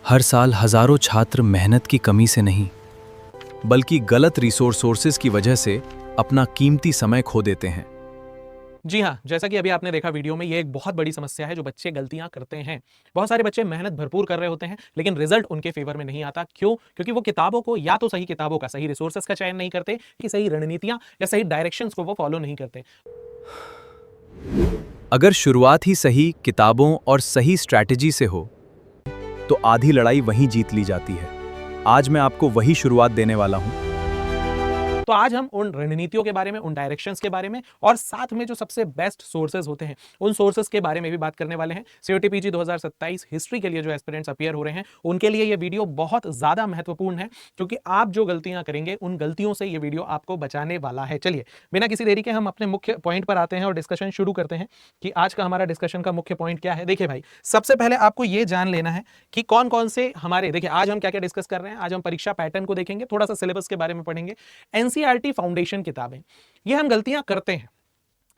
हर साल हजारों छात्र मेहनत की कमी से नहीं बल्कि गलत सोर्सेज की वजह से अपना कीमती समय खो देते हैं। जी हाँ, जैसा कि अभी आपने देखा वीडियो में, ये एक बहुत बड़ी समस्या है जो बच्चे गलतियां करते हैं। बहुत सारे बच्चे मेहनत भरपूर कर रहे होते हैं लेकिन रिजल्ट उनके फेवर में नहीं आता। क्यों? क्योंकि वो किताबों को, या तो सही किताबों का, सही रिसोर्सेज का चयन नहीं करते, कि सही रणनीतियां या सही डायरेक्शंस को वो फॉलो नहीं करते। अगर शुरुआत ही सही किताबों और सही स्ट्रैटेजी से हो तो आधी लड़ाई वहीं जीत ली जाती है। आज मैं आपको वही शुरुआत देने वाला हूं। तो आज हम उन रणनीतियों के बारे में, उन डायरेक्शंस के बारे में, और साथ में जो सबसे बेस्ट सोर्सेज होते हैं उन सोर्सेज के बारे में भी बात करने वाले हैं। सीयूटी पीजी 2027 हिस्ट्री के लिए जो एस्पिरेंट्स अपीयर हो रहे हैं उनके लिए ये वीडियो बहुत ज्यादा महत्वपूर्ण है, क्योंकि आप जो गलतियां करेंगे उन गलतियों से ये वीडियो आपको बचाने वाला है। चलिए बिना किसी देरी के हम अपने मुख्य पॉइंट पर आते हैं और डिस्कशन शुरू करते हैं कि आज का हमारा डिस्कशन का मुख्य पॉइंट क्या है। देखिए भाई, सबसे पहले आपको ये जान लेना है कि कौन कौन से हमारे, देखिए आज हम क्या क्या डिस्कस कर रहे हैं। आज हम परीक्षा पैटर्न को देखेंगे, थोड़ा सा सिलेबस के बारे में पढ़ेंगे, एनसीईआरटी फाउंडेशन किताबें। ये हम गलतियां करते हैं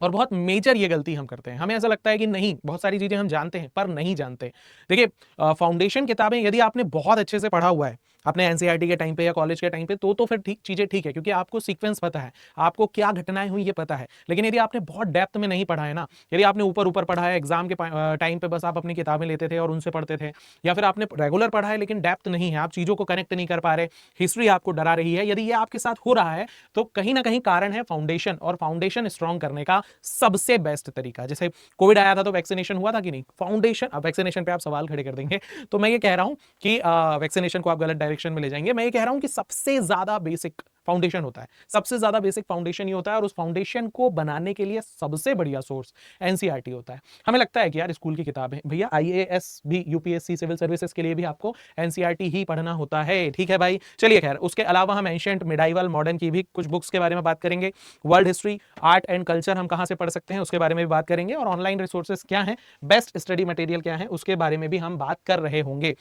और बहुत मेजर ये गलती हम करते हैं। हमें ऐसा लगता है कि नहीं, बहुत सारी चीजें हम जानते हैं पर नहीं जानते। देखिए, फाउंडेशन किताबें यदि आपने बहुत अच्छे से पढ़ा हुआ है अपने एनसीईआरटी के टाइम पे या कॉलेज के टाइम पे, तो फिर ठीक चीजें ठीक है, क्योंकि आपको सीक्वेंस पता है, आपको क्या घटनाएं हुई ये पता है। लेकिन यदि आपने बहुत डेप्थ में नहीं पढ़ा है ना, यदि आपने ऊपर ऊपर पढ़ा है, एग्जाम के टाइम पे बस आप अपनी किताबें लेते थे और उनसे पढ़ते थे, या फिर आपने रेगुलर पढ़ा है लेकिन डेप्थ नहीं है, आप चीजों को कनेक्ट नहीं कर पा रहे, हिस्ट्री आपको डरा रही है, यदि ये आपके साथ हो रहा है तो कहीं ना कहीं कारण है फाउंडेशन। और फाउंडेशन स्ट्रॉन्ग करने का सबसे बेस्ट तरीका, जैसे कोविड आया था तो वैक्सीनेशन हुआ था कि नहीं, फाउंडेशन। अब वैक्सीनेशन पे आप सवाल खड़े कर देंगे, तो मैं ये कह रहा हूं कि वैक्सीनेशन को आप गलत डायरेक्शन में ले जाएंगे। मैं ये कह रहा हूं कि सबसे ज्यादा बेसिक फाउंडेशन होता है, सबसे ज्यादा बेसिक फाउंडेशन ही होता है, और उस फाउंडेशन को बनाने के लिए सबसे बढ़िया सोर्स एनसीईआरटी होता है। हमें लगता है कि यार स्कूल की किताबें, भैया आईएएस भी, यूपीएससी, सिविल सर्विसेज के लिए भी आपको एनसीईआरटी ही पढ़ना होता है, ठीक है भाई। चलिए खैर, उसके अलावा हम एंशिएंट, मिडाइवल, मॉडर्न की भी कुछ बुक्स के बारे में बात करेंगे। World history, art and culture हम कहां से पढ़ सकते हैं उसके बारे में भी बात करेंगे, और ऑनलाइन रिसोर्सेज क्या है, बेस्ट स्टडी मटेरियल क्या है, उसके बारे में भी हम बात कर रहे होंगे।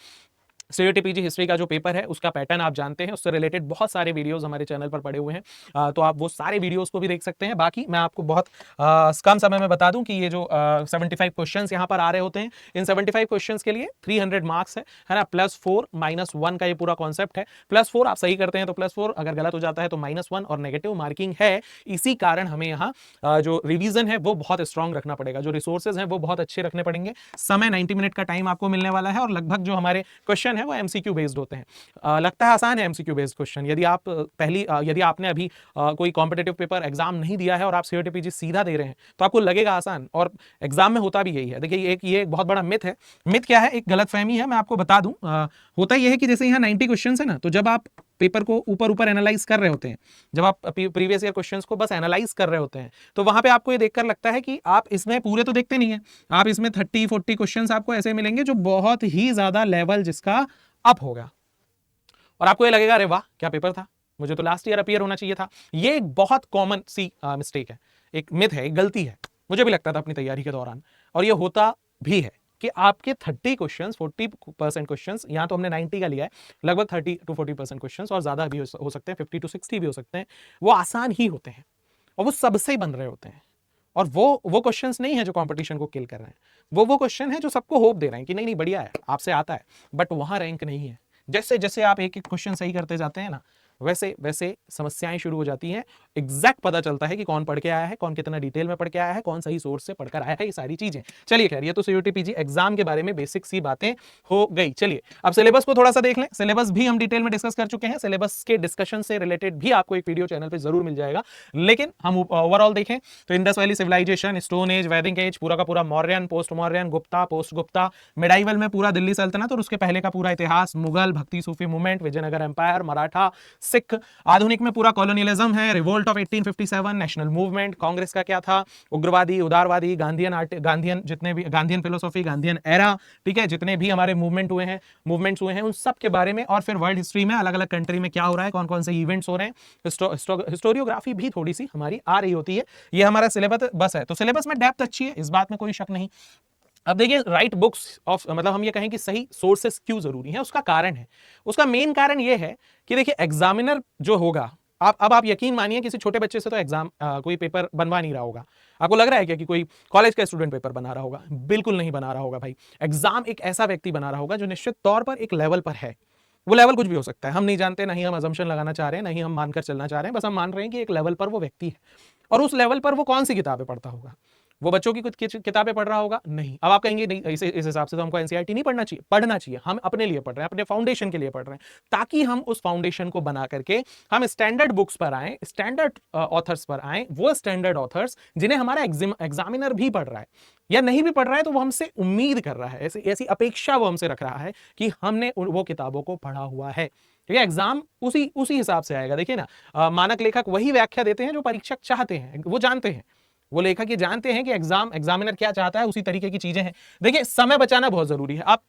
सीयूटी पीजी हिस्ट्री का जो पेपर है उसका पैटर्न आप जानते हैं, उससे रिलेटेड बहुत सारे वीडियोस हमारे चैनल पर पड़े हुए हैं, तो आप वो सारे वीडियोस को भी देख सकते हैं। बाकी मैं आपको बहुत कम समय में बता दूं कि ये जो 75 क्वेश्चंस यहाँ पर आ रहे होते हैं, इन 75 क्वेश्चंस के लिए 300 मार्क्स है ना, +4 -1 का ये पूरा कॉन्सेप्ट है। +4 आप सही करते हैं तो +4, अगर गलत हो जाता है तो -1, और नेगेटिव मार्किंग है। इसी कारण हमें यहाँ जो रिविजन है वो बहुत स्ट्रांग रखना पड़ेगा, जो रिसोर्सेज हैं वो बहुत अच्छे रखने पड़ेंगे। समय 90 मिनट का टाइम आपको मिलने वाला है, और लगभग जो हमारे क्वेश्चन है वो एमसीक्यू बेस्ड होते हैं। लगता है आसान है एमसीक्यू बेस्ड क्वेश्चन, यदि आप यदि आपने अभी कोई कॉम्पिटिटिव पेपर एग्जाम नहीं दिया है और आप सीयूटी पीजी सीधा दे रहे हैं तो आपको लगेगा आसान, और एग्जाम में होता भी यही है। देखिए, ये एक बहुत बड़ा मिथ है। मिथ क्या है, एक गलतफहमी है, मैं आपको बता दूं। होता यह है कि जैसे यहाँ 90 क्वेश्चन है ना, तो जब आप पेपर को ऊपर ऊपर एनालाइज कर रहे होते हैं, जब आप प्रीवियस ईयर क्वेश्चंस को बस एनालाइज कर रहे होते हैं, तो वहां पे आपको ये देखकर लगता है कि आप इसमें पूरे तो देखते नहीं है, आप इसमें 30-40 क्वेश्चंस आपको ऐसे मिलेंगे जो बहुत ही ज्यादा लेवल जिसका अप होगा, और आपको ये लगेगा अरे वाह क्या पेपर था, मुझे तो लास्ट ईयर अपीयर होना चाहिए था। ये एक बहुत कॉमन सी मिस्टेक है, एक मिथ है, एक गलती है। मुझे भी लगता था अपनी तैयारी के दौरान, और ये होता भी है कि आपके 30 क्वेश्चंस, 40% क्वेश्चंस, यहाँ तो हमने 90 का लिया है, लगभग 30-40% क्वेश्चंस, और ज्यादा भी हो सकते हैं, 50-60 भी हो सकते हैं, वो आसान ही होते हैं और वो सबसे ही बन रहे होते हैं। और वो क्वेश्चंस नहीं है जो कंपटीशन को किल कर रहे हैं, वो क्वेश्चन है जो सबको होप दे रहे हैं कि नहीं नहीं बढ़िया है, आपसे आता है, बट वहां रैंक नहीं है। जैसे जैसे आप एक एक क्वेश्चन सही करते जाते हैं ना, वैसे वैसे समस्याएं शुरू हो जाती हैं। एग्जैक्ट पता चलता है कि कौन पढ़ के आया है, कौन कितना डिटेल में पढ़ के आया है, कौन सही सोर्स से पढ़कर आया है, ये सारी चीजें। चलिए खैर, ये तो सीयूटी पीजी एग्जाम के बारे में बेसिक सी बातें हो गई। चलिए अब सिलेबस को थोड़ा सा देख लें। सिलेबस भी हम डिटेल में डिस्कस कर चुके हैं, सिलेबस के डिस्कशन से रिलेटेड भी आपको एक वीडियो चैनल पर जरूर मिल जाएगा, लेकिन हम ओवरऑल देखें तो Indus valley civilization, stone age, Vedic age, पूरा का पूरा Mauryan, post Mauryan, Gupta, post Gupta, medieval में पूरा दिल्ली सल्तनत और उसके पहले का पूरा इतिहास, मुगल, भक्ति सूफी मूवमेंट, विजयनगर एम्पायर, मराठा, सिख, आधुनिक में पूरा कॉलोनियलिज्म है, revolt of 1857, national movement, Congress का क्या था, उग्रवादी, उदारवादी, गांधीयन, जितने भी गांधीयन फिलोसॉफी, गांधीयन एरा, ठीक है, जितने भी हमारे मूवमेंट्स हुए हैं उन सब के बारे में, और फिर वर्ल्ड हिस्ट्री में अलग अलग कंट्री में क्या हो रहा है, कौन कौन से इवेंट्स हो रहे हैं, हिस्टोरियोग्राफी भी थोड़ी सी हमारी आ रही होती है। ये हमारा सिलेबस बस है, तो सिलेबस में डेप्थ अच्छी है, इस बात में कोई शक नहीं। अब देखिए, राइट बुक्स ऑफ, मतलब हम ये कहें कि सही सोर्सेस क्यों जरूरी है, उसका कारण है, उसका मेन कारण ये है कि देखिए एग्जामिनर जो होगा अब आप यकीन मानिए किसी छोटे बच्चे से तो एग्जाम कोई पेपर बनवा नहीं रहा होगा। आपको लग रहा है क्या कि कोई कॉलेज का स्टूडेंट पेपर बना रहा होगा? बिल्कुल नहीं बना रहा होगा भाई। एग्जाम एक ऐसा व्यक्ति बना रहा होगा जो निश्चित तौर पर एक लेवल पर है। वो लेवल कुछ भी हो सकता है, हम नहीं जानते, नहीं हम अजम्पशन लगाना चाह रहे हैं, नहीं हम मानकर चलना चाह रहे हैं, बस हम मान रहे हैं कि एक लेवल पर वो व्यक्ति है। और उस लेवल पर वो कौन सी किताबें पढ़ता होगा? वो बच्चों की कुछ किताबें पढ़ रहा होगा? नहीं। अब आप कहेंगे नहीं, इस हिसाब से तो हमको एनसीईआरटी नहीं पढ़ना चाहिए। पढ़ना चाहिए, हम अपने लिए पढ़ रहे हैं, अपने फाउंडेशन के लिए पढ़ रहे हैं, ताकि हम उस फाउंडेशन को बना करके हम स्टैंडर्ड बुक्स पर आए, स्टैंडर्ड ऑथर्स पर आए, वो स्टैंडर्ड ऑथर्स जिन्हें हमारा एग्जामिनर भी पढ़ रहा है, या नहीं भी पढ़ रहा है तो वो हमसे उम्मीद कर रहा है, ऐसी ऐसी अपेक्षा वो हमसे रख रहा है कि हमने वो किताबों को पढ़ा हुआ है। ठीक है, एग्जाम उसी उसी हिसाब से आएगा। देखिए ना, मानक लेखक वही व्याख्या देते हैं जो परीक्षक चाहते हैं, वो जानते हैं, वो लेखक ये जानते हैं कि एग्जामिनर क्या चाहता है, उसी तरीके की चीजें हैं। देखिए, समय बचाना बहुत जरूरी है। आप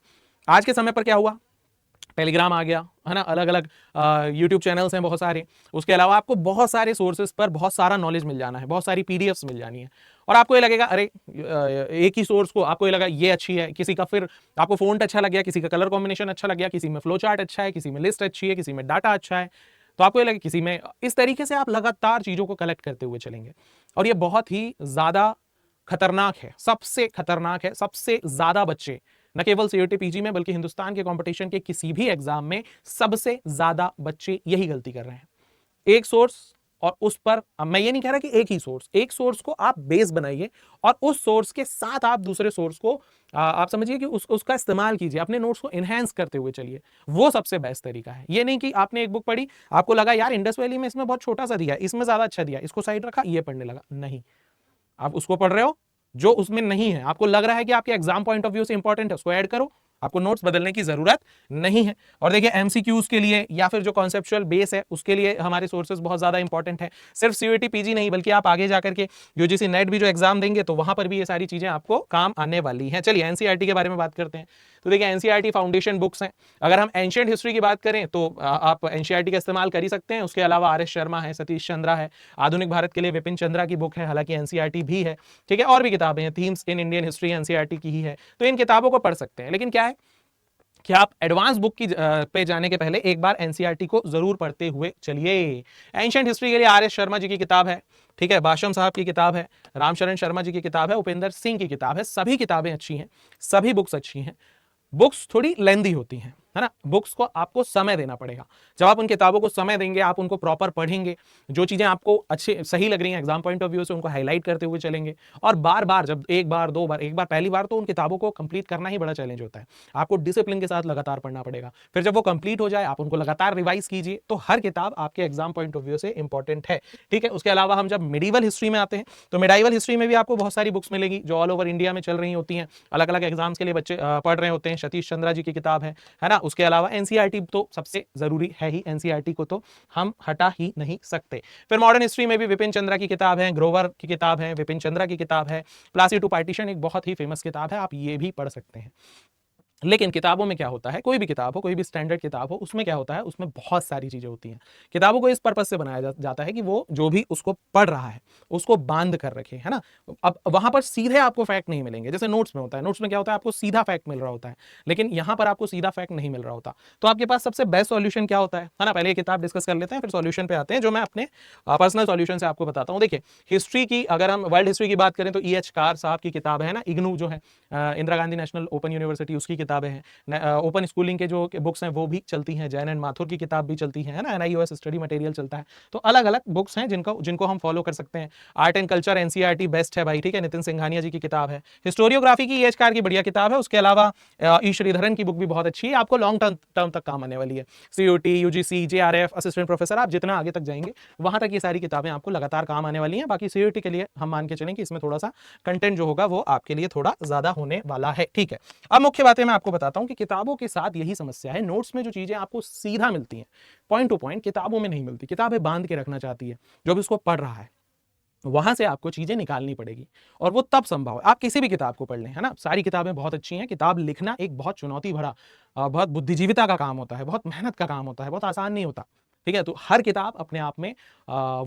आज के समय पर क्या हुआ, टेलीग्राम आ गया है ना, अलग अलग यूट्यूब चैनल्स हैं बहुत सारे, उसके अलावा आपको बहुत सारे सोर्सेज पर बहुत सारा नॉलेज मिल जाना है, बहुत सारी पीडीएफ्स मिल जानी है। और आपको ये लगेगा अरे एक ही सोर्स को आपको ये लगा ये अच्छी है, किसी का फिर आपको फोंट अच्छा लग गया, किसी का कलर कॉम्बिनेशन अच्छा लग गया, किसी में फ्लो चार्ट अच्छा है, किसी में लिस्ट अच्छी है, किसी में डाटा अच्छा है, तो आपको ये लगे किसी में, इस तरीके से आप लगातार चीजों को कलेक्ट करते हुए चलेंगे। और ये बहुत ही ज्यादा खतरनाक है, सबसे खतरनाक है। सबसे ज्यादा बच्चे न केवल सीयूटी पीजी में बल्कि हिंदुस्तान के कंपटीशन के किसी भी एग्जाम में सबसे ज्यादा बच्चे यही गलती कर रहे हैं। एक सोर्स और उस पर, अब मैं ये नहीं कह रहा कि एक ही सोर्स, एक सोर्स को आप बेस बनाइए और उस सोर्स के साथ आप दूसरे सोर्स को आप समझिए कि उसका इस्तेमाल कीजिए, अपने नोट्स को एनहांस करते हुए चलिए, वो सबसे बेस्ट तरीका है। ये नहीं कि आपने एक बुक पढ़ी, आपको लगा यार इंडस वैली में इसमें बहुत छोटा सा दिया, इसमें ज्यादा अच्छा दिया, इसको साइड रखा, ये पढ़ने लगा। नहीं, आप उसको पढ़ रहे हो जो उसमें नहीं है, आपको लग रहा है कि आपके एग्जाम पॉइंट ऑफ व्यू से इंपॉर्टेंट है, उसको ऐड करो, आपको नोट्स बदलने की जरूरत नहीं है। और देखिए, एमसीक्यूज के लिए या फिर जो कॉन्सेप्चुअल बेस है उसके लिए हमारे सोर्सेज बहुत ज्यादा इंपॉर्टेंट है। सिर्फ सीयूटी पीजी नहीं बल्कि आप आगे जाकर के यूजीसी नेट भी जो एग्जाम देंगे तो वहां पर भी ये सारी चीजें आपको काम आने वाली हैं। चलिए एनसीईआरटी के बारे में बात करते हैं। तो देखिए, एनसीईआरटी फाउंडेशन बुक्स हैं। अगर हम एंशिएंट हिस्ट्री की बात करें तो आप एनसीईआरटी का इस्तेमाल कर ही सकते हैं। उसके अलावा आर एस शर्मा है, सतीश चंद्रा है, आधुनिक भारत के लिए विपिन चंद्रा की बुक है, हालांकि एनसीईआरटी भी है। ठीक है, और भी किताबें हैं, themes in Indian history NCERT की ही है। तो इन किताबों को पढ़ सकते हैं, लेकिन क्या है कि आप एडवांस बुक की पे जाने के पहले एक बार एनसीईआरटी को जरूर पढ़ते हुए चलिए। एंशिएंट हिस्ट्री के लिए आर एस शर्मा जी की किताब है, ठीक है, बाशम साहब की किताब है, रामशरण शर्मा जी की किताब है, उपेंद्र सिंह की किताब है। सभी किताबें अच्छी हैं, सभी बुक्स अच्छी हैं। बुक्स थोड़ी लेंदी होती हैं, है ना, बुक्स को आपको समय देना पड़ेगा। जब आप उन किताबों को समय देंगे, आप उनको प्रॉपर पढ़ेंगे, जो चीजें आपको अच्छे सही लग रही हैं एग्जाम पॉइंट ऑफ व्यू से, उनको हाईलाइट करते हुए चलेंगे। और बार बार, जब एक बार दो बार, एक बार पहली बार तो उन किताबों को कंप्लीट करना ही बड़ा चैलेंज होता है, आपको डिसिप्लिन के साथ लगातार पढ़ना पड़ेगा। फिर जब वो कंप्लीट हो जाए, आप उनको लगातार रिवाइज कीजिए, तो हर किताब आपके एग्जाम पॉइंट ऑफ व्यू से इंपॉर्टेंट है। ठीक है, उसके अलावा हम जब मिडीवल हिस्ट्री में आते हैं तो मिडीवल हिस्ट्री में भी आपको बहुत सारी बुक्स मिलेगी जो ऑल ओवर इंडिया में चल रही होती हैं, अलग अलग एग्जाम्स के लिए बच्चे पढ़ रहे होते हैं। सतीश चंद्रा जी की किताब है ना। उसके अलावा एनसीईआरटी तो सबसे जरूरी है ही, एनसीईआरटी को तो हम हटा ही नहीं सकते। फिर मॉडर्न हिस्ट्री में भी विपिन चंद्रा की किताब है, ग्रोवर की किताब है, विपिन चंद्रा की किताब है, प्लासी टू पार्टीशन एक बहुत ही फेमस किताब है, आप ये भी पढ़ सकते हैं। लेकिन किताबों में क्या होता है, कोई भी किताब हो, कोई भी स्टैंडर्ड किताब हो, उसमें क्या होता है, उसमें बहुत सारी चीजें होती हैं। किताबों को इस पर्पज से बनाया जाता है कि वो जो भी उसको पढ़ रहा है उसको बांध कर रखे, है ना। अब वहां पर सीधे आपको फैक्ट नहीं मिलेंगे, जैसे नोट्स में होता है। नोट्स में क्या होता है, आपको सीधा फैक्ट मिल रहा होता है, लेकिन यहां पर आपको सीधा फैक्ट नहीं मिल रहा होता। तो आपके पास सबसे बेस्ट सॉल्यूशन क्या होता है ना। पहले ये किताब डिस्कस कर लेते हैं, फिर सॉल्यूशन पे आते हैं, जो मैं अपने पर्सनल सॉल्यूशन से आपको बताता हूँ। देखिए, हिस्ट्री की अगर हम वर्ल्ड हिस्ट्री की बात करें तो EH कार साहब की किताब है ना, इग्नू जो है, Indira Gandhi national open university, उसकी किताबें हैं। ओपन स्कूलिंग के जो बुक्स हैं वो भी चलती हैं, जैन एंड माथुर की किताब भी चलती है ना, NIOS स्टडी मटेरियल चलता है। तो अलग अलग बुक्स हैं जिनको हम फॉलो कर सकते हैं। Art and culture NCERT best है भाई, ठीक है, नितिन सिंघानिया जी की किताब है। हिस्टोरियोग्राफी की EH कार की बढ़िया किताब है। उसके अलावा ई श्रीधरन की बुक भी बहुत अच्छी है, आपको लॉन्ग टर्म तक काम आने वाली है। COT, UGC, JRF, assistant professor, आप जितना आगे तक जाएंगे वहां तक ये सारी किताबें आपको लगातार काम आने वाली हैं। बाकी COT के लिए हम मान के चलें कि इसमें थोड़ा सा कंटेंट जो होगा वो आपके लिए थोड़ा ज्यादा होने वाला है। ठीक है, अब मुख्य बातें मैं आपको बताता हूं कि किताबों के साथ यही समस्या है, नोट्स में जो चीजें आपको सीधा मिलती हैं पॉइंट टू पॉइंट, किताबों में नहीं मिलती। किताबें बांध के रखना चाहती है, जो भी उसको पढ़ रहा है वहां से आपको चीजें निकालनी पड़ेगी, और वो तब संभव है। आप किसी भी किताब को पढ़ लें, है ना, सारी किताबें बहुत अच्छी हैं। किताब लिखना एक बहुत चुनौती भरा, बहुत बुद्धिजीविता का काम होता है, बहुत मेहनत का काम होता है, बहुत आसान नहीं होता। ठीक है, तो हर किताब अपने आप में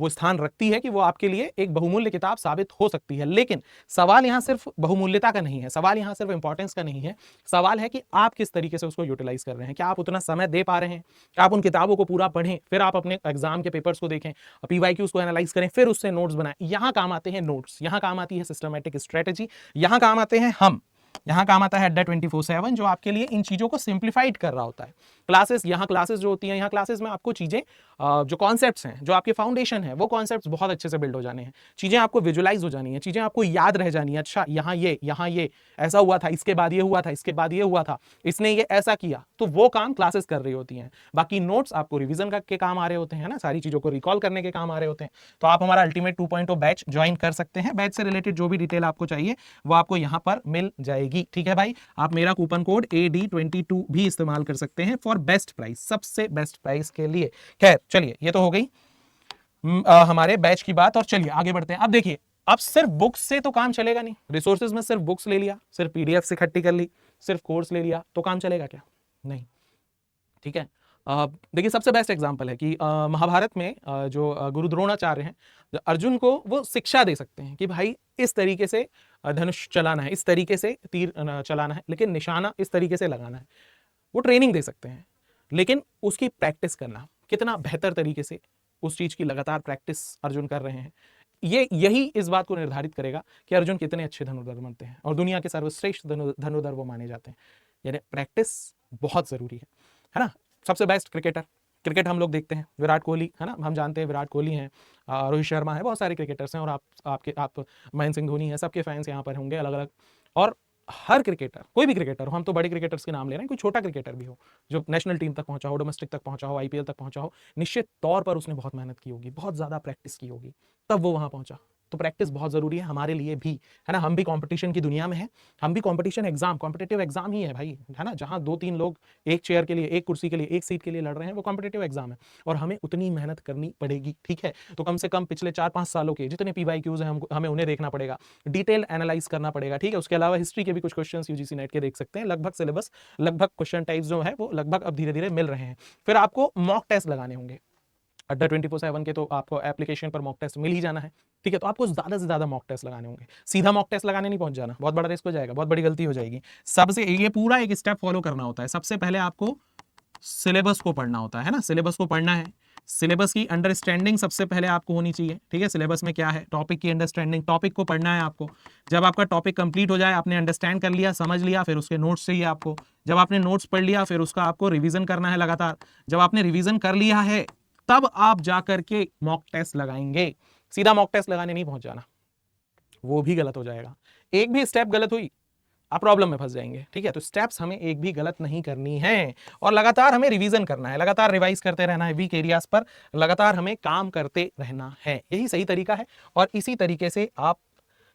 वो स्थान रखती है कि वो आपके लिए एक बहुमूल्य किताब साबित हो सकती है। लेकिन सवाल यहाँ सिर्फ बहुमूल्यता का नहीं है, सवाल यहाँ सिर्फ इंपॉर्टेंस का नहीं है, सवाल है कि आप किस तरीके से उसको यूटिलाइज कर रहे हैं। क्या आप उतना समय दे पा रहे हैं, क्या आप उन किताबों को पूरा पढ़ें, फिर आप अपने एग्जाम के पेपर्स को देखें, PYQs को एनालाइज करें, फिर उससे नोट्स बनाएं। यहाँ काम आते हैं नोट्स, यहाँ काम आती है सिस्टमैटिक स्ट्रेटेजी, यहाँ काम आते हैं हम, यहाँ काम आता है अड्डा 24/7 जो आपके लिए इन चीजों को सिंप्लीफाइड कर रहा होता है। क्लासेस, यहाँ क्लासेस जो होती हैं, यहाँ क्लासेस में आपको चीजें जो कॉन्सेप्ट्स हैं, जो आपके फाउंडेशन है, वो कॉन्सेप्ट्स बहुत अच्छे से बिल्ड हो जाने हैं, चीजें आपको विजुलाइज हो जानी है, चीजें आपको याद रह जानी है। अच्छा यहाँ ये ऐसा हुआ था, इसके बाद ये हुआ था, इसके बाद ये हुआ था, इसने ये ऐसा किया, तो वो काम क्लासेस कर रही होती हैं। बाकी नोट्स आपको रिविजन के काम आ रहे होते हैं ना, सारी चीजों को रिकॉल करने के काम आ रहे होते हैं। तो आप हमारा अल्टीमेट 2.0 बैच ज्वाइन कर सकते हैं। बैच से रिलेटेड जो भी डिटेल आपको चाहिए वो आपको यहाँ पर मिल जाएगी। ठीक है भाई, आप मेरा कूपन कोड AD22 भी इस्तेमाल कर सकते हैं फॉर बेस्ट प्राइस, सबसे बेस्ट प्राइस के लिए। खैर चलिए, ये तो हो गई हमारे बैच की बात, और चलिए आगे बढ़ते हैं। अब देखिए, अब सिर्फ बुक्स से तो काम चलेगा नहीं। रिसोर्सेज में सिर्फ बुक्स ले लिया, सिर्फ PDF से इकट्ठी कर ली, सिर्फ कोर्स ले लिया तो काम चलेगा क्या? नहीं। ठीक है, देखिए सबसे बेस्ट एग्जांपल है कि महाभारत में जो गुरु द्रोणाचार्य हैं, अर्जुन को वो शिक्षा दे सकते हैं कि भाई इस तरीके से धनुष चलाना है, इस तरीके से तीर चलाना है, लेकिन निशाना इस तरीके से लगाना है। वो ट्रेनिंग दे सकते हैं, लेकिन उसकी प्रैक्टिस करना, कितना बेहतर तरीके से उस चीज की लगातार प्रैक्टिस अर्जुन कर रहे हैं, यही इस बात को निर्धारित करेगा कि अर्जुन कितने अच्छे धनुर्धर बनते हैं और दुनिया के सर्वश्रेष्ठ धनुर्धर वो माने जाते हैं। यानी प्रैक्टिस बहुत जरूरी है ना। सबसे बेस्ट क्रिकेट हम लोग देखते हैं, विराट कोहली है ना, हम जानते हैं विराट कोहली हैं, रोहित शर्मा है, बहुत सारे क्रिकेटर्स हैं, और आप महेंद्र सिंह धोनी है, सबके फैंस यहाँ पर होंगे अलग अलग। और हर क्रिकेटर, कोई भी क्रिकेटर हो, हम तो बड़े क्रिकेटर्स के नाम ले रहे हैं, कोई छोटा क्रिकेटर भी हो जो नेशनल टीम तक पहुंचा हो, डोमेस्टिक तक पहुंचा हो, IPL तक पहुंचा हो, निश्चित तौर पर उसने बहुत मेहनत की होगी, बहुत ज्यादा प्रैक्टिस की होगी, तब वो वहां पहुंचा। तो प्रैक्टिस बहुत जरूरी है हमारे लिए भी, है ना। हम भी कंपटीशन की दुनिया में हैं, हम भी कंपटीशन एग्जाम, कॉम्पिटिटिव एग्जाम ही है भाई, है ना। जहां 2-3 लोग एक चेयर के लिए, एक कुर्सी के लिए, एक सीट के लिए लड़ रहे हैं, वो कॉम्पिटिटिव एग्जाम है और हमें उतनी मेहनत करनी पड़ेगी। ठीक है, तो कम से कम पिछले 4-5 सालों के जितने PYQs हैं हमें उन्हें देखना पड़ेगा, डिटेल एनालाइज करना पड़ेगा। ठीक है, उसके अलावा हिस्ट्री के भी कुछ क्वेश्चन UGC नेट के देख सकते हैं। लगभग सिलेबस, लगभग क्वेश्चन टाइप्स जो है वो लगभग अब धीरे धीरे मिल रहे हैं। फिर आपको मॉक टेस्ट लगाने होंगे, अड्डा 24/7 के तो आपको एप्लीकेशन पर मॉक टेस्ट मिल ही जाना है। ठीक है, तो आपको ज्यादा से ज्यादा मॉक टेस्ट लगाने होंगे, सीधा मॉक टेस्ट लगाने नहीं पहुंच जाना, बहुत बड़ा रिस्क हो जाएगा, बहुत बड़ी गलती हो जाएगी। सबसे ये पूरा एक स्टेप फॉलो करना होता है। सबसे पहले आपको सिलेबस को पढ़ना होता है ना, सिलेबस को पढ़ना है, सिलेबस की अंडरस्टैंडिंग सबसे पहले आपको होनी चाहिए। ठीक है, सिलेबस में क्या है, टॉपिक की अंडरस्टैंडिंग, टॉपिक को पढ़ना है आपको। जब आपका टॉपिक कंप्लीट हो जाए, आपने अंडरस्टैंड कर लिया, समझ लिया, फिर उसके नोट्स चाहिए आपको। जब आपने नोट्स पढ़ लिया, फिर उसका आपको रिवीजन करना है लगातार। जब आपने रिवीजन कर लिया है, तब आप जाकर के मॉक टेस्ट लगाएंगे। सीधा मॉक टेस्ट लगाने नहीं पहुंच जाना, वो भी गलत हो जाएगा। एक भी स्टेप गलत हुई, आप प्रॉब्लम में फंस जाएंगे। ठीक है, तो स्टेप्स हमें एक भी गलत नहीं करनी है और लगातार हमें रिवीजन करना है, लगातार रिवाइज करते रहना है, वीक एरियाज पर लगातार हमें काम करते रहना है। यही सही तरीका है और इसी तरीके से आप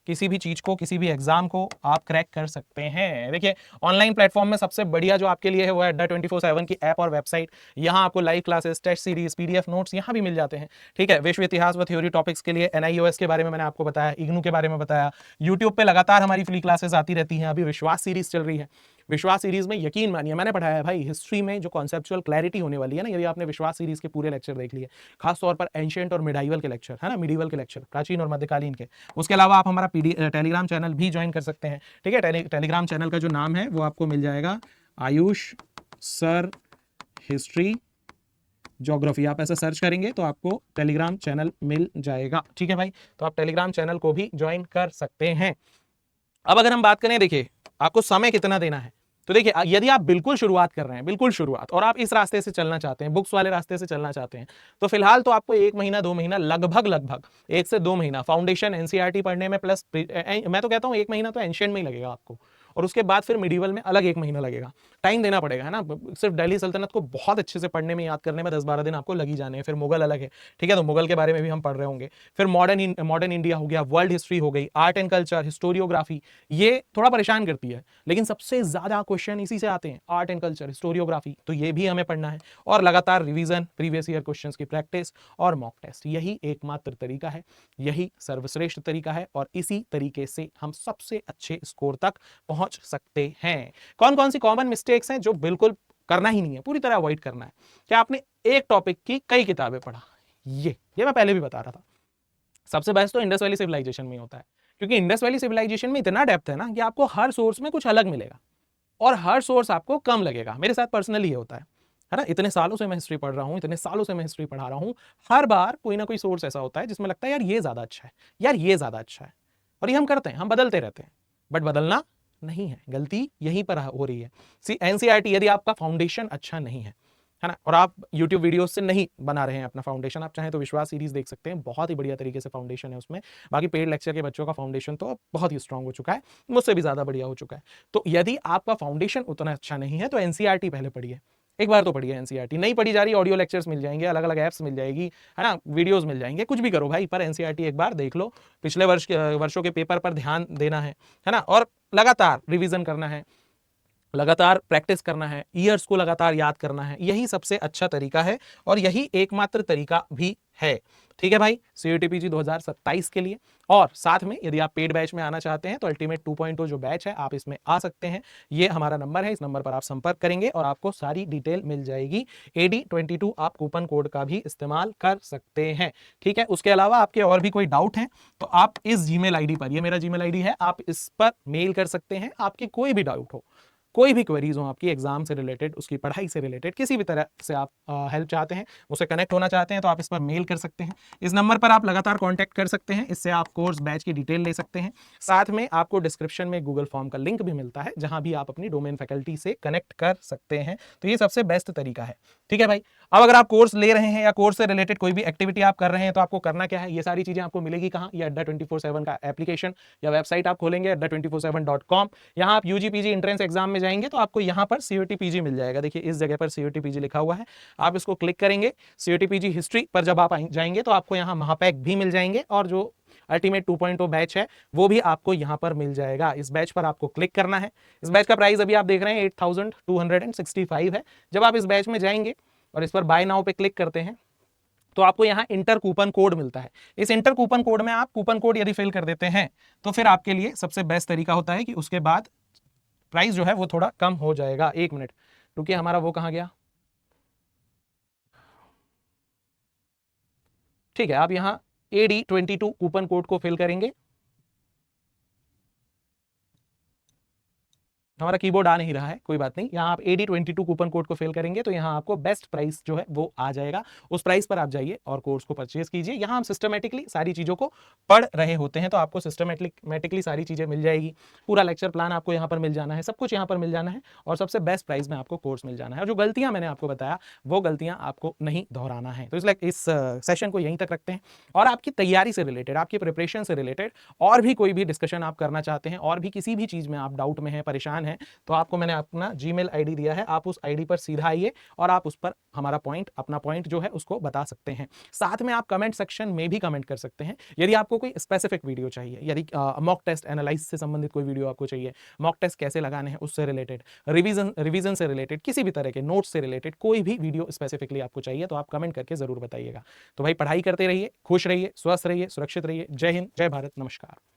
किसी भी चीज को, किसी भी एग्जाम को आप क्रैक कर सकते हैं। देखिए, ऑनलाइन प्लेटफॉर्म में सबसे बढ़िया जो आपके लिए है वो है अड्डा 24/7 की ऐप और वेबसाइट। यहाँ आपको live classes, test series, PDF notes यहाँ भी मिल जाते हैं। ठीक है, विश्व इतिहास व थ्योरी टॉपिक्स के लिए NIOS के बारे में मैंने आपको बताया, इग्नू के बारे में बताया। यूट्यूब पे लगातार हमारी फ्री क्लासेस आती रहती हैं। अभी विश्वास सीरीज चल रही है, विश्वास सीरीज में यकीन मानिए मैंने पढ़ाया है भाई, हिस्ट्री में जो कॉन्सेप्चुअल क्लैरिटी होने वाली है ना, यदि आपने विश्वास सीरीज के पूरे लेक्चर देख लिए, खासतौर पर एंशिएंट और मिडाइवल के लेक्चर, है ना, मिडीवल के लेक्चर, प्राचीन और मध्यकालीन के। उसके अलावा आप हमारा टेलीग्राम चैनल भी ज्वाइन कर सकते हैं। ठीक है, टेलीग्राम चैनल का जो नाम है वो आपको मिल जाएगा, आयुष सर हिस्ट्री ज्योग्राफी। आप ऐसा सर्च करेंगे तो आपको टेलीग्राम चैनल मिल जाएगा। ठीक है भाई, तो आप टेलीग्राम चैनल को भी ज्वाइन कर सकते हैं। अब अगर हम बात करें, देखिए आपको समय कितना देना है, तो देखिए यदि आप बिल्कुल शुरुआत कर रहे हैं, बिल्कुल शुरुआत, और आप इस रास्ते से चलना चाहते हैं, बुक्स वाले रास्ते से चलना चाहते हैं, तो फिलहाल तो आपको 1 महीना 2 महीना, लगभग 1 से 2 महीना फाउंडेशन NCERT पढ़ने में, प्लस मैं तो कहता हूं 1 महीना तो एंशिएंट में ही लगेगा आपको, और उसके बाद फिर मिडीवल में अलग 1 महीना लगेगा। टाइम देना पड़ेगा, है ना। सिर्फ दिल्ली सल्तनत को बहुत अच्छे से पढ़ने में, याद करने में 10-12 दिन आपको लग ही जाने हैं। फिर मुगल अलग है, ठीक है, तो मुगल के बारे में भी हम पढ़ रहे होंगे। फिर मॉडर्न इंडिया हो गया, वर्ल्ड हिस्ट्री हो गई, आर्ट एंड कल्चर, हिस्टोरियोग्राफी, ये थोड़ा परेशान करती है, लेकिन सबसे ज्यादा क्वेश्चन इसी से आते हैं, आर्ट एंड कल्चर, हिस्टोरियोग्राफी, तो ये भी हमें पढ़ना है। और लगातार रिवीजन, प्रीवियस ईयर क्वेश्चन की प्रैक्टिस और मॉक टेस्ट, यही एकमात्र तरीका है, यही सर्वश्रेष्ठ तरीका है, और इसी तरीके से हम सबसे अच्छे स्कोर तक पहुंच सकते हैं। कौन कौन सी कॉमन मिस्टेक्स हैं जो बिल्कुल करना ही नहीं है, पूरी तरह अवॉइड करना है? क्या आपने एक टॉपिक की कई किताबें पढ़ा। ये मैं पहले भी बता रहा था। सबसे बेस्ट तो इंडस वैली सिविलाइजेशन में ही होता है, क्योंकि इंडस वैली सिविलाइजेशन में इतना डेप्थ है ना कि आपको हर सोर्स में कुछ अलग मिलेगा और हर सोर्स आपको कम लगेगा। मेरे साथ पर्सनली ये होता है ना। इतने सालों से मैं हिस्ट्री पढ़ रहा हूँ, इतने सालों से मैं हिस्ट्री पढ़ा रहा हूँ, हर बार कोई ना कोई सोर्स ऐसा होता है जिसमें लगता है यार ये ज़्यादा अच्छा है, यार ये ज़्यादा अच्छा है। और ये हम करते हैं, हम बदलते रहते हैं, बट बदलना नहीं है, गलती यहीं पर हो रही है। एनसीईआरटी, यदि आपका फाउंडेशन अच्छा नहीं है ना, और आप YouTube वीडियोस से नहीं बना रहे हैं अपना फाउंडेशन, आप चाहें तो विश्वास सीरीज देख सकते हैं, बहुत ही बढ़िया तरीके से फाउंडेशन है उसमें। बाकी पेड लेक्चर के बच्चों का फाउंडेशन तो बहुत ही स्ट्रांग हो चुका है, मुझसे भी ज़्यादा बढ़िया हो चुका है। तो यदि आपका फाउंडेशन उतना अच्छा नहीं है तो एनसीईआरटी पहले पढ़िए, एक बार तो पढ़िए एनसीईआरटी। नहीं पढ़ी जा रही, ऑडियो लेक्चर्स मिल जाएंगे, अलग अलग ऐप्स मिल जाएगी, है ना, वीडियोस मिल जाएंगे, कुछ भी करो भाई, पर एनसीईआरटी एक बार देख लो। पिछले वर्षों के पेपर पर ध्यान देना है ना, और लगातार रिवीजन करना है, लगातार प्रैक्टिस करना है, ईयर्स को लगातार याद करना है। यही सबसे अच्छा तरीका है और यही एकमात्र तरीका भी है। ठीक है भाई, CUET-PG 2027 के लिए। और साथ में यदि आप पेड बैच में आना चाहते हैं तो अल्टीमेट 2.0 जो बैच है, आप इसमें आ सकते हैं। ये हमारा नंबर है, इस नंबर पर आप संपर्क करेंगे और आपको सारी डिटेल मिल जाएगी। AD22 आप कूपन कोड का भी इस्तेमाल कर सकते हैं। ठीक है, उसके अलावा आपके और भी कोई डाउट है तो आप इस जीमेल आईडी पर, ये मेरा जीमेल आईडी है, आप इस पर मेल कर सकते हैं। आपकी कोई भी डाउट हो, कोई भी क्वेरीज हो आपकी एग्जाम से रिलेटेड, उसकी पढ़ाई से रिलेटेड, किसी भी तरह से आप हेल्प चाहते हैं, मुझसे कनेक्ट होना चाहते हैं, तो आप इस पर मेल कर सकते हैं। इस नंबर पर आप लगातार कांटेक्ट कर सकते हैं, इससे आप कोर्स बैच की डिटेल ले सकते हैं। साथ में आपको डिस्क्रिप्शन में गूगल फॉर्म का लिंक भी मिलता है, जहां भी आप अपनी डोमेन फैकल्टी से कनेक्ट कर सकते हैं। तो ये सबसे बेस्ट तरीका है। ठीक है भाई, अब अगर आप कोर्स ले रहे हैं या कोर्स से रिलेटेड कोई भी एक्टिविटी आप कर रहे हैं तो आपको करना क्या है, ये सारी चीजें आपको मिलेगी कहाँ, ये अड्डा 24/7 का एप्लीकेशन या वेबसाइट आप खोलेंगे adda247.com। यहाँ आप UG-PG एंट्रेंस एग्जाम में जाएंगे तो आपको यहाँ पर CUET-PG मिल जाएगा। देखिए इस जगह पर CUET-PG लिखा हुआ है, आप इसको क्लिक करेंगे। CUET-PG हिस्ट्री पर जब आप जाएंगे तो आपको यहाँ महापैक भी मिल जाएंगे और जो अल्टीमेट 2.0 बैच है वो भी आपको यहाँ पर मिल जाएगा। इस बैच पर आपको क्लिक करना है। इस बैच का प्राइस अभी आप देख रहे हैं 8265 है। जब आप इस बैच में जाएंगे और इस पर बाय नाउ पे क्लिक करते हैं तो आपको यहाँ इंटर कूपन कोड मिलता है। इस इंटर कूपन कोड में आप कूपन कोड यदि फिल कर देते हैं तो फिर आपके लिए सबसे बेस्ट तरीका होता है कि उसके बाद प्राइस जो है वो थोड़ा कम हो जाएगा। एक मिनट क्योंकि हमारा वो कहाँ गया, ठीक है, आप यहाँ AD22 कूपन कोड को फिल करेंगे। हमारा कीबोर्ड आ नहीं रहा है, कोई बात नहीं। यहाँ आप AD22 कूपन कोड को फिल करेंगे तो यहाँ आपको बेस्ट प्राइस जो है वो आ जाएगा। उस प्राइस पर आप जाइए और कोर्स को परचेज कीजिए। यहाँ हम सिस्टमेटिकली सारी चीज़ों को पढ़ रहे होते हैं तो आपको सिस्टमेटिकली सारी चीज़ें मिल जाएगी। पूरा लेक्चर प्लान आपको यहाँ पर मिल जाना है, सब कुछ यहाँ पर मिल जाना है और सबसे बेस्ट प्राइस में आपको कोर्स मिल जाना है। और जो गलतियाँ मैंने आपको बताया वो गलतियाँ आपको नहीं दोहराना है। तो इसलिए इस सेशन को यहीं तक रखते हैं। और आपकी तैयारी से रिलेटेड, आपकी प्रिपरेशन से रिलेटेड और भी कोई भी डिस्कशन आप करना चाहते हैं और भी किसी भी चीज़ में आप डाउट में हैं, परेशान है, तो आपको मैंने अपना जीमेल आईडी दिया है, आप उस आईडी पर सीधा आइए और आप उस पर हमारा पॉइंट, अपना पॉइंट जो है उसको बता सकते हैं। साथ में आप कमेंट सेक्शन में भी कमेंट कर सकते हैं यदि आपको कोई स्पेसिफिक वीडियो चाहिए, यदि मॉक टेस्ट एनालाइसिस से संबंधित कोई वीडियो आपको चाहिए, मॉक टेस्ट कैसे लगाने हैं उससे रिलेटेड, रिवीजन से रिलेटेड, किसी भी तरह के नोट्स से रिलेटेड कोई भी वीडियो स्पेसिफिकली आपको चाहिए तो आप कमेंट करके जरूर बताइएगा। तो भाई पढ़ाई करते रहिए, खुश रहिए, स्वस्थ रहिए, सुरक्षित रहिए। जय हिंद, जय भारत, नमस्कार।